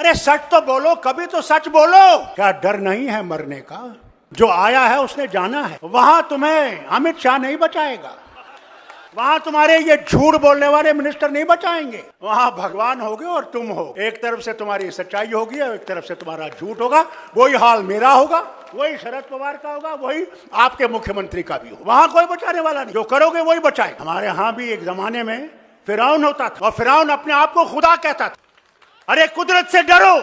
अरे सच तो बोलो, कभी तो सच बोलो। क्या डर नहीं है मरने का? जो आया है उसने जाना है। वहां तुम्हें अमित शाह नहीं बचाएगा, वहां तुम्हारे ये झूठ बोलने वाले मिनिस्टर नहीं बचाएंगे। वहां भगवान होगे और तुम हो। एक तरफ से तुम्हारी सच्चाई होगी और एक तरफ से तुम्हारा झूठ होगा। वही हाल मेरा होगा, वही शरद पवार का होगा, वही आपके मुख्यमंत्री का भी होगा। वहां कोई बचाने वाला नहीं, जो करोगे वही बचाए। हमारे यहाँ भी एक जमाने में फिरौन होता था और फिरौन अपने आप को खुदा कहता था। अरे कुदरत से डरो,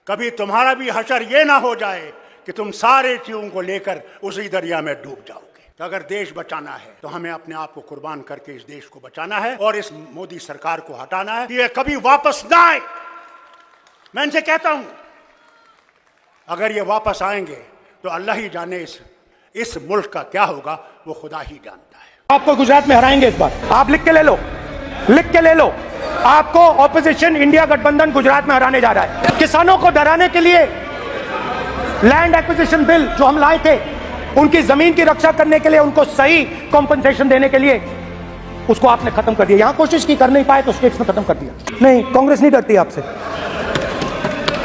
कभी तुम्हारा भी हशर ये ना हो जाए कि तुम सारे चीजों को लेकर उसी दरिया में डूब जाओगे। तो अगर देश बचाना है तो हमें अपने आप को कुर्बान करके इस देश को बचाना है और इस मोदी सरकार को हटाना है कि ये कभी वापस ना आए। मैं इनसे कहता हूं, अगर ये वापस आएंगे तो अल्लाह ही जाने इस मुल्क का क्या होगा, वो खुदा ही जानता है। आपको गुजरात में हराएंगे इस बार, आप लिख के ले लो, लिख के ले लो। आपको ऑपोजिशन इंडिया गठबंधन गुजरात में हराने जा रहा है। किसानों को डराने के लिए लैंड एक्विजिशन बिल जो हम लाए थे, उनकी जमीन की रक्षा करने के लिए, उनको सही कॉम्पनसेशन देने के लिए, उसको आपने खत्म कर दिया। यहां कोशिश की, कर नहीं पाए तो स्टेट्स में खत्म कर दिया। नहीं, कांग्रेस नहीं डरती आपसे,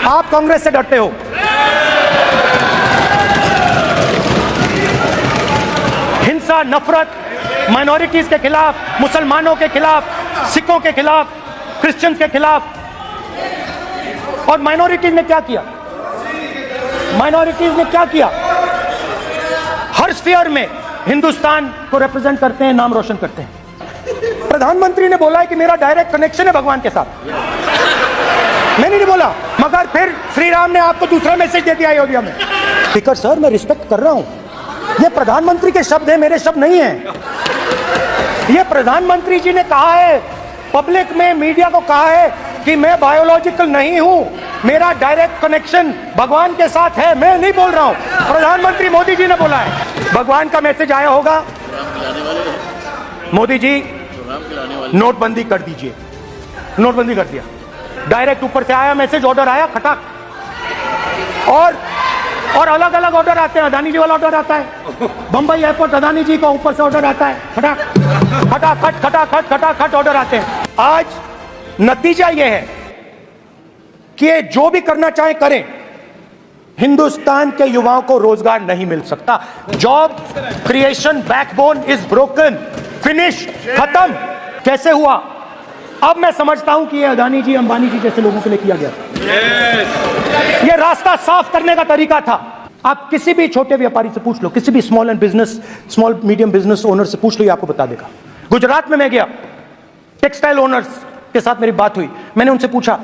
आप कांग्रेस से डरते हो। हिंसा, नफरत, माइनॉरिटीज के खिलाफ, मुसलमानों के खिलाफ, सिखों के खिलाफ, क्रिश्चियंस के खिलाफ। और माइनॉरिटीज ने क्या किया? माइनॉरिटीज ने क्या किया? हर स्फीयर में हिंदुस्तान को रिप्रेजेंट करते हैं, नाम रोशन करते हैं। प्रधानमंत्री ने बोला है कि मेरा डायरेक्ट कनेक्शन है भगवान के साथ। मैंने नहीं बोला, मगर फिर श्री राम ने आपको दूसरा मैसेज दे दिया अयोध्या में। स्पीकर सर, मैं रिस्पेक्ट कर रहा हूं, ये प्रधानमंत्री के शब्द हैं, मेरे शब्द नहीं हैं। ये प्रधानमंत्री जी ने कहा है, पब्लिक में, मीडिया को कहा है कि मैं बायोलॉजिकल नहीं हूं, मेरा डायरेक्ट कनेक्शन भगवान के साथ है। मैं नहीं बोल रहा हूं, प्रधानमंत्री मोदी जी ने बोला है। भगवान का मैसेज आया होगा, मोदी जी नोटबंदी कर दीजिए, नोटबंदी कर दिया। डायरेक्ट ऊपर से आया मैसेज, ऑर्डर आया खटाक। और अलग अलग ऑर्डर आते हैं। अदानी जी वाला ऑर्डर आता है, बंबई एयरपोर्ट अदानी जी का ऊपर से ऑर्डर आता है, खटाखट खटाखट खटाखट ऑर्डर आते हैं। आज नतीजा यह है कि जो भी करना चाहे करें, हिंदुस्तान के युवाओं को रोजगार नहीं मिल सकता। Job creation backbone is broken, finish, खत्म। कैसे हुआ? अब मैं समझता हूं कि ये अदानी जी, अंबानी जी जैसे लोगों के लिए किया गया। ये रास्ता साफ करने का तरीका था। आप किसी भी छोटे व्यापारी से पूछ लो, किसी भी स्मॉल मीडियम बिजनेस ओनर से पूछ लो, ये आपको बता देगा। गुजरात में मैं गया, टेक्सटाइल ओनर्स के साथ मेरी बात हुई। मैंने उनसे पूछा